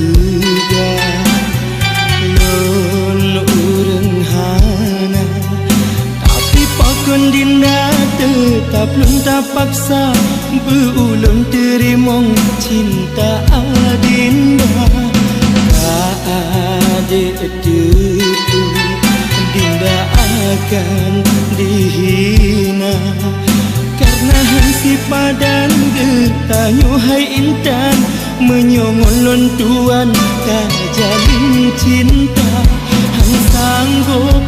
juga lon urang hana, tapi pakon dinda tetap lun tak paksa beulun terimong cinta adinda. Adik itu dinda akan dihina karena hansi padan getanyo hai intan menyongolon tuan tak jalin cinta. Han sanggup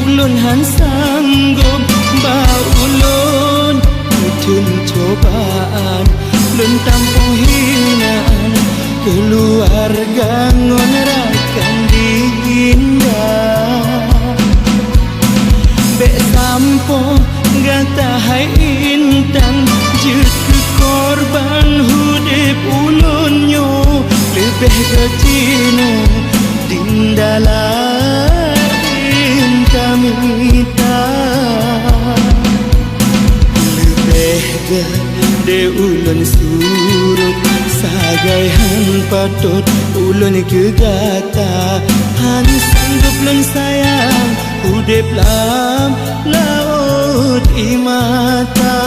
ulun han sanggup bau ulun ujung cobaan lun tampung hinaan keluarga ngonrakan dinda. Bek sampo gata hai intan jet ke korban hudip ulunyo lebih kecino dinda lain kamita lebih gede ulun surut sagai han patut ulun kegata han sanggup lun sayang udip lam laut imata.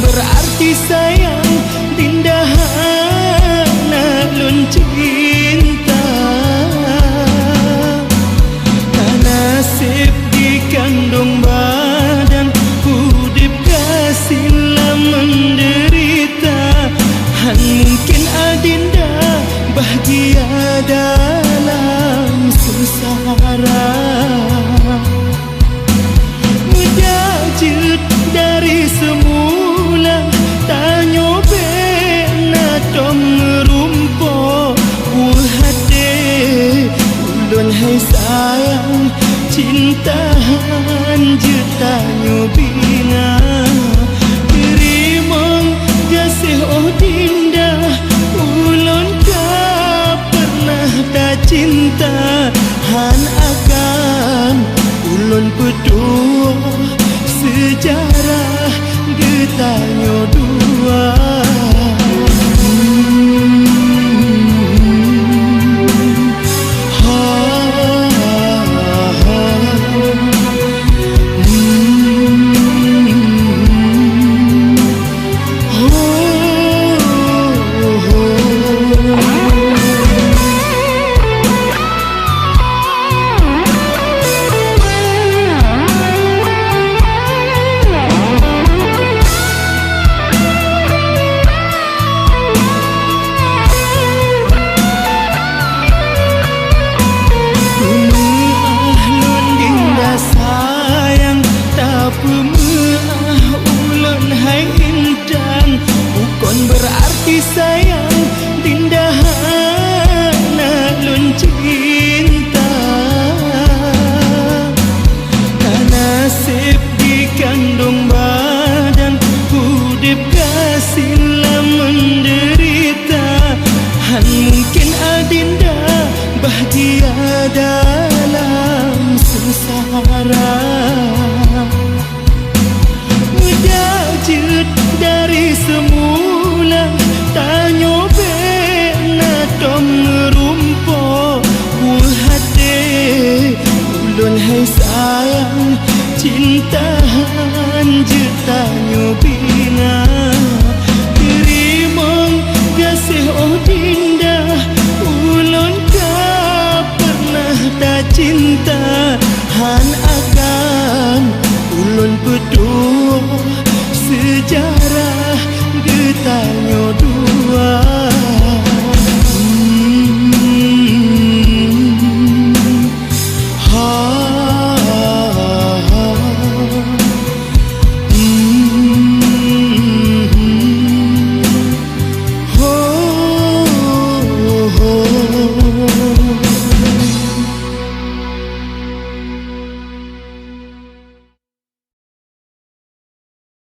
Berarti sayang dinda hana lun cinta nasib dikandung badan hudip kasihlah menderita. Han mungkin adinda bahagia dalam sengsara mujajud dari semula tanyo bena dom merumpo hati ulun hai sayang cintaan jutanyo bina terimong kasih oh dinda ulun ka pernah tak cinta han akan ulun berdua sejarah getanyo dua. Berarti sayang dinda hana lun cinta nasib dikandung badan hudip kasihlah menderita. Han mungkin adinda bahagia dalam sengsara mujajud dari semula tanyo